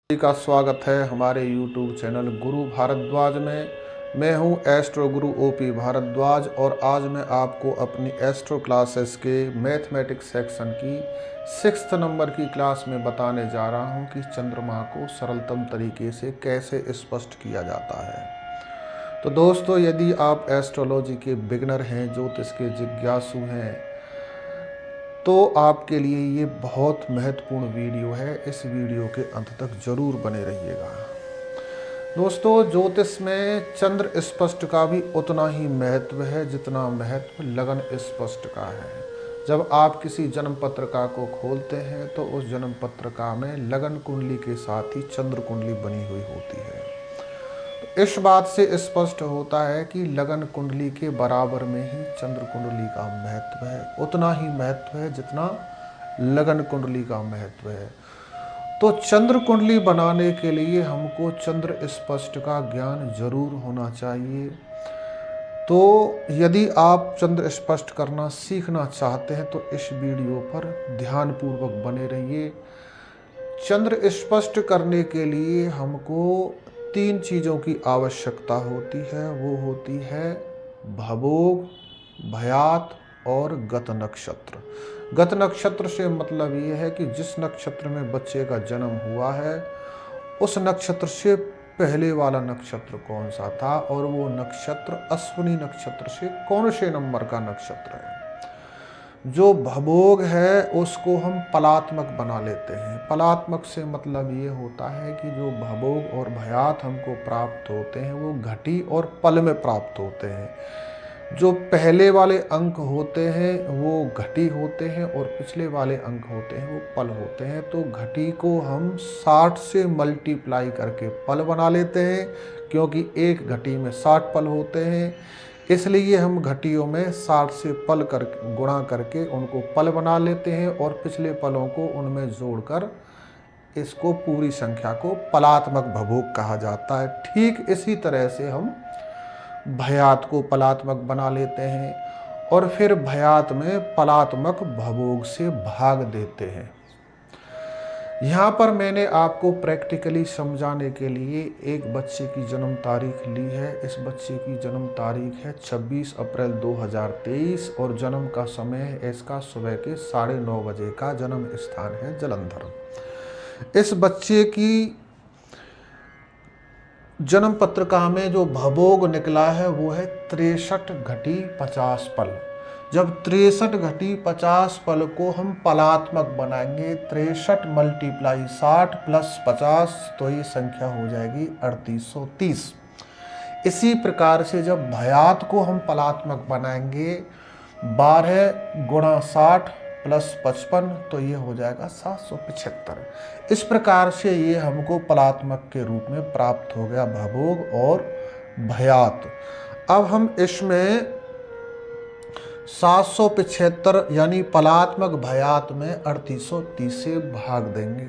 सभी का स्वागत है हमारे YouTube चैनल गुरु भारद्वाज में। मैं हूं एस्ट्रो गुरु ओपी भारद्वाज और आज मैं आपको अपनी एस्ट्रो क्लासेस के मैथमेटिक्स सेक्शन की 6th नंबर की क्लास में बताने जा रहा हूं कि चंद्रमा को सरलतम तरीके से कैसे स्पष्ट किया जाता है। तो दोस्तों, यदि आप एस्ट्रोलॉजी के बिगनर हैं, ज्योतिष के जिज्ञासु हैं, तो आपके लिए ये बहुत महत्वपूर्ण वीडियो है। इस वीडियो के अंत तक जरूर बने रहिएगा। दोस्तों, ज्योतिष में चंद्र स्पष्ट का भी उतना ही महत्व है जितना महत्व लगन स्पष्ट का है। जब आप किसी जन्म पत्रिका को खोलते हैं तो उस जन्म पत्रिका में लगन कुंडली के साथ ही चंद्र कुंडली बनी हुई होती है। इस बात से स्पष्ट होता है कि लगन कुंडली के बराबर में ही चंद्र कुंडली का महत्व है, उतना ही महत्व है जितना लगन कुंडली का महत्व है। तो चंद्र कुंडली बनाने के लिए हमको चंद्र स्पष्ट का ज्ञान जरूर होना चाहिए। तो यदि आप चंद्र स्पष्ट करना सीखना चाहते हैं तो इस वीडियो पर ध्यानपूर्वक बने रहिए। चंद्र स्पष्ट करने के लिए हमको 3 चीज़ों की आवश्यकता होती है। वो होती है भवोग, भयात और गत नक्षत्र। गत नक्षत्र से मतलब ये है कि जिस नक्षत्र में बच्चे का जन्म हुआ है उस नक्षत्र से पहले वाला नक्षत्र कौन सा था और वो नक्षत्र अश्विनी नक्षत्र से कौन से नंबर का नक्षत्र है। जो भवोग है उसको हम पलात्मक बना लेते हैं। पलात्मक से मतलब ये होता है कि जो भवोग और भयात हमको प्राप्त होते हैं वो घटी और पल में प्राप्त होते हैं। जो पहले वाले अंक होते हैं वो घटी होते हैं और पिछले वाले अंक होते हैं वो पल होते हैं। तो घटी को हम 60 से मल्टीप्लाई करके पल बना लेते हैं, क्योंकि एक घटी में 60 पल होते हैं। इसलिए हम घटियों में 60 से पल कर गुणा करके उनको पल बना लेते हैं और पिछले पलों को उनमें जोड़कर इसको पूरी संख्या को पलात्मक भवोग कहा जाता है। ठीक इसी तरह से हम भयात को पलात्मक बना लेते हैं और फिर भयात में पलात्मक भवोग से भाग देते हैं। यहाँ पर मैंने आपको प्रैक्टिकली समझाने के लिए एक बच्चे की जन्म तारीख ली है। इस बच्चे की जन्म तारीख है 26 अप्रैल 2023 और जन्म का समय है इसका सुबह के 9:30 बजे का। जन्म स्थान है जलंधर। इस बच्चे की जन्म पत्रिका में जो भवोग निकला है वो है 63 घटी 50 पल। जब 63 घटी 50 पल को हम पलात्मक बनाएंगे, 63 मल्टीप्लाई 60 प्लस 50 तो ये संख्या हो जाएगी 3830। इसी प्रकार से जब भयात को हम पलात्मक बनाएंगे, 12 गुणा 60 प्लस 55 तो ये हो जाएगा 775। इस प्रकार से ये हमको पलात्मक के रूप में प्राप्त हो गया भवोग और भयात। अब हम इसमें 775 यानी पलात्मक भयात में 3830 से भाग देंगे।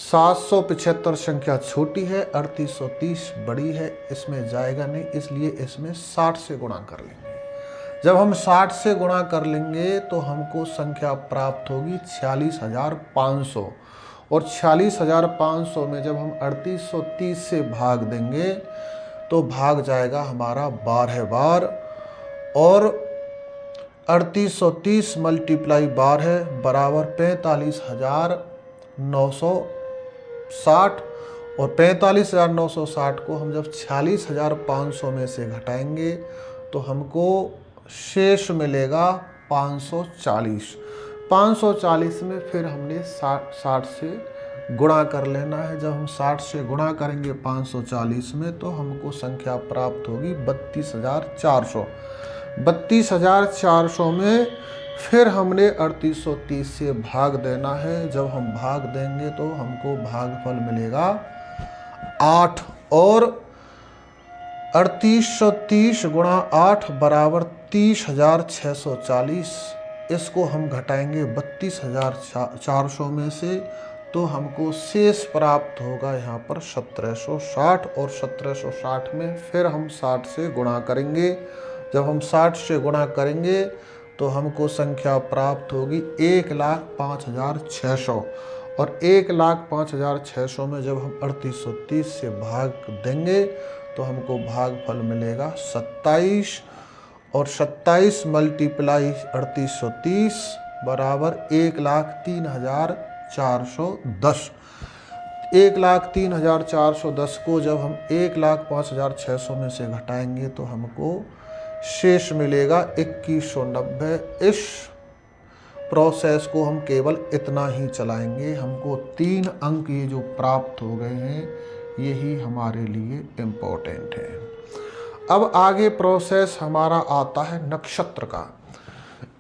775 संख्या छोटी है, 3830 बड़ी है, इसमें जाएगा नहीं, इसलिए इसमें 60 से गुणा कर लेंगे। जब हम 60 से गुणा कर लेंगे तो हमको संख्या प्राप्त होगी 46,500 और 46,500 में जब हम 3830 से भाग देंगे तो भाग जाएगा हमारा 12 बार और 3830 मल्टीप्लाई 12 बराबर 45,960 और 45,960 को हम जब 46,500 में से घटाएंगे तो हमको शेष मिलेगा 540। 540 में फिर हमने 60 से गुणा कर लेना है। जब हम 60 से गुणा करेंगे 540 में तो हमको संख्या प्राप्त होगी 32,400। 32,400 में फिर हमने 3830 से भाग देना है। जब हम भाग देंगे तो हमको भागफल मिलेगा 8 और 3830 गुणा 8 बराबर 30,640। इसको हम घटाएंगे 32,400 में से तो हमको शेष प्राप्त होगा यहाँ पर 1760 और 1760 में फिर हम 60 से गुणा करेंगे। जब हम 60 से गुणा करेंगे तो हमको संख्या प्राप्त होगी 1,05,600 और 1,05,600 में जब हम 3830 से भाग देंगे तो हमको भागफल मिलेगा 27, और 27 मल्टीप्लाई 3830 बराबर 1,03,410। 1,03,410 को जब हम 1,05,600 में से घटाएंगे तो हमको शेष मिलेगा 2190। इस प्रोसेस को हम केवल इतना ही चलाएंगे, हमको 3 अंक ये जो प्राप्त हो गए हैं यही हमारे लिए इम्पोर्टेंट है। अब आगे प्रोसेस हमारा आता है नक्षत्र का।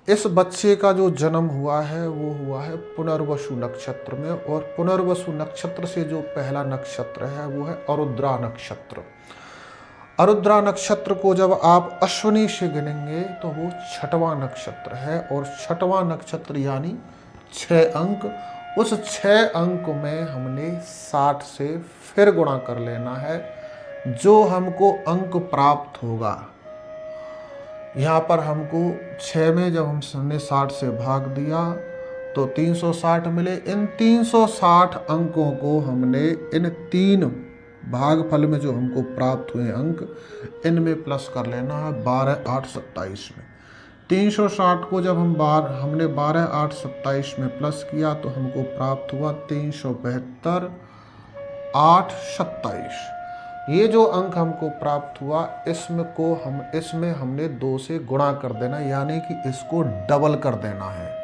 इस बच्चे का जो जन्म हुआ है वो हुआ है पुनर्वसु नक्षत्र में, और पुनर्वसु नक्षत्र से जो पहला नक्षत्र है वो है आरुद्रा नक्षत्र। आरुद्रा नक्षत्र को जब आप अश्विनी से गिनेंगे तो वो 6वां नक्षत्र है, और 6वां नक्षत्र यानी 6 अंक। उस 6 अंक में हमने 60 से फिर गुणा कर लेना है, जो हमको अंक प्राप्त होगा। यहाँ पर हमको 6 में जब हमने 60 से भाग दिया तो 360 मिले। इन 360 अंकों को हमने इन 3 भागफल में जो हमको प्राप्त हुए अंक इनमें प्लस कर लेना है 12, 8, 27 में। 360 को जब हमने 12, 8, 27 में प्लस किया तो हमको प्राप्त हुआ 372, 8, 27। ये जो अंक हमको प्राप्त हुआ इसमें हमने 2 से गुणा कर देना, यानी कि इसको डबल कर देना है।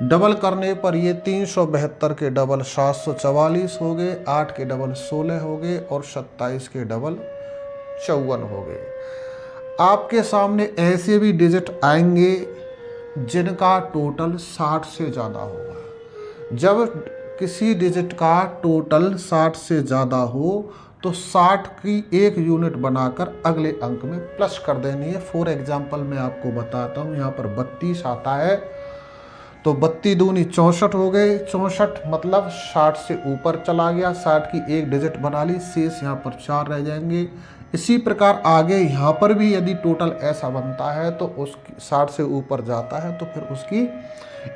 डबल करने पर ये 372 के डबल 744 हो गए, 8 के डबल 16 हो गए, और 27 के डबल 54 हो गए। आपके सामने ऐसे भी डिजिट आएंगे जिनका टोटल 60 से ज़्यादा होगा। जब किसी डिजिट का टोटल 60 से ज़्यादा हो तो 60 की 1 यूनिट बनाकर अगले अंक में प्लस कर देनी है। फॉर एग्जाम्पल मैं आपको बताता हूँ, यहाँ पर 32 आता है तो 32 दूनी 64 हो गए। 64 मतलब 60 से ऊपर चला गया, 60 की 1 डिजिट बना ली, शेष यहाँ पर 4 रह जाएंगे। इसी प्रकार आगे यहाँ पर भी यदि टोटल ऐसा बनता है तो उसकी 60 से ऊपर जाता है तो फिर उसकी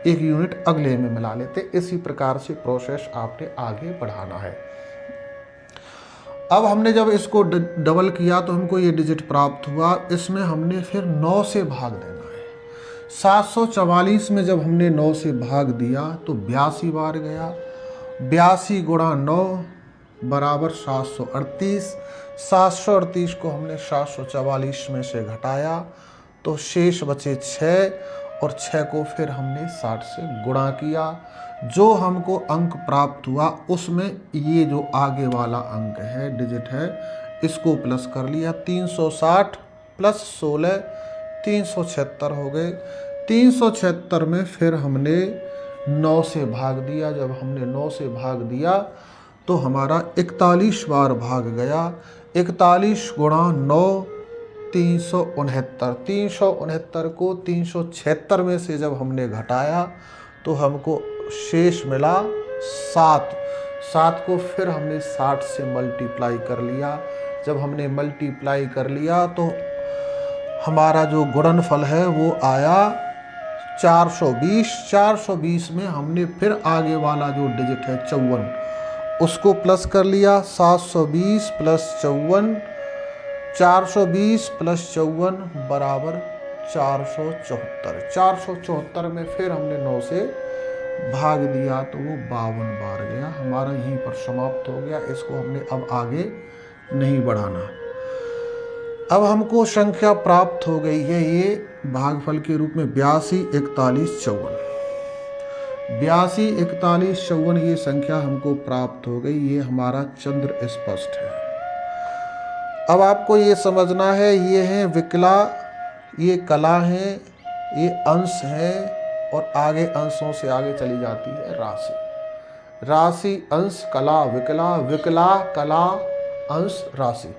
1 यूनिट अगले में मिला लेते। इसी प्रकार से प्रोसेस आपने आगे बढ़ाना है। अब हमने जब इसको डबल किया तो हमको ये डिजिट प्राप्त हुआ। इसमें हमने फिर 9 से भाग देना है। 744 में जब हमने 9 से भाग दिया तो 82 बार गया। 82 गुणा 9 बराबर 738। 738 को हमने 744 में से घटाया तो शेष बचे 6, और 6 को फिर हमने 60 से गुणा किया। जो हमको अंक प्राप्त हुआ उसमें ये जो आगे वाला अंक है, डिजिट है, इसको प्लस कर लिया। 360 प्लस 16 376 हो गए। 376 में फिर हमने 9 से भाग दिया। जब हमने 9 से भाग दिया तो हमारा 41 बार भाग गया। 41 गुणा 9 369। 369 को 376 में से जब हमने घटाया तो हमको शेष मिला 7। 7 को फिर हमने 60 से मल्टीप्लाई कर लिया। जब हमने मल्टीप्लाई कर लिया तो हमारा जो गुणनफल है वो आया 420। 420 में हमने फिर आगे वाला जो डिजिट है 54 उसको प्लस कर लिया। 720 प्लस 54, 420 प्लस 54 बराबर 474। 474 में फिर हमने 9 से भाग दिया तो वो 52 बार गया। हमारा यहीं पर समाप्त हो गया। इसको हमने अब आगे नहीं बढ़ाना। अब हमको संख्या प्राप्त हो गई है ये भागफल के रूप में 82, 41, 54। 82, 41, 54 ये संख्या हमको प्राप्त हो गई। ये हमारा चंद्र स्पष्ट है। अब आपको ये समझना है, ये है विकला, ये कला है, ये अंश है, और आगे अंशों से आगे चली जाती है राशि। राशि, अंश, कला, विकला, विकला, कला, अंश, राशि।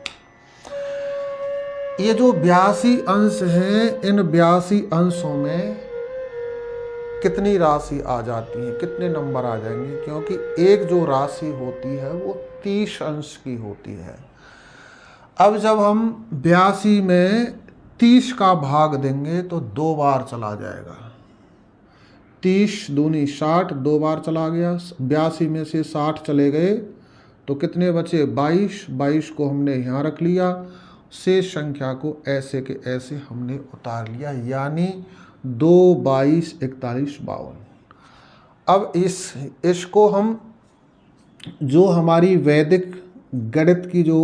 ये जो 82 अंश हैं, इन 82 अंशों में कितनी राशि आ जाती है, कितने नंबर आ जाएंगे? क्योंकि एक जो राशि होती है वो 30 अंश की होती है। अब जब हम 82 में 30 का भाग देंगे तो 2 बार चला जाएगा। 30 दूनी 60, 2 बार चला गया, 82 में से 60 चले गए तो कितने बचे? 22। 22 को हमने यहाँ रख लिया, शेष संख्या को ऐसे के ऐसे हमने उतार लिया, यानी 2, 22, 41, 52। अब इसको हम जो हमारी वैदिक गणित की जो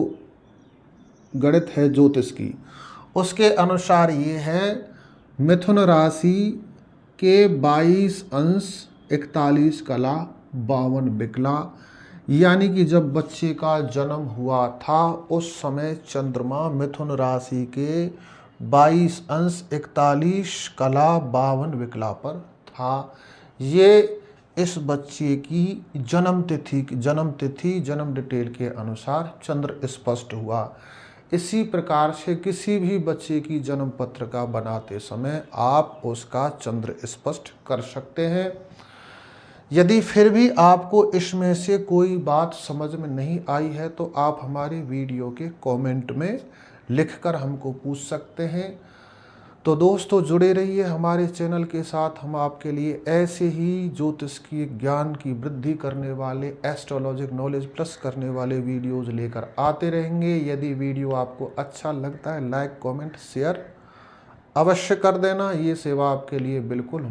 गणित है ज्योतिष की, उसके अनुसार ये है मिथुन राशि के 22 अंश 41 कला 52 विकला, यानी कि जब बच्चे का जन्म हुआ था उस समय चंद्रमा मिथुन राशि के 22 अंश 41 कला 52 विकला पर था। ये इस बच्चे की जन्म तिथि जन्म डिटेल के अनुसार चंद्र स्पष्ट हुआ। इसी प्रकार से किसी भी बच्चे की जन्म पत्र का बनाते समय आप उसका चंद्र स्पष्ट कर सकते हैं। यदि फिर भी आपको इसमें से कोई बात समझ में नहीं आई है तो आप हमारी वीडियो के कमेंट में लिखकर हमको पूछ सकते हैं। तो दोस्तों जुड़े रहिए हमारे चैनल के साथ, हम आपके लिए ऐसे ही ज्योतिष की ज्ञान की वृद्धि करने वाले, एस्ट्रोलॉजिक नॉलेज प्लस करने वाले वीडियोज़ लेकर आते रहेंगे। यदि वीडियो आपको अच्छा लगता है लाइक कमेंट शेयर अवश्य कर देना, ये सेवा आपके लिए बिल्कुल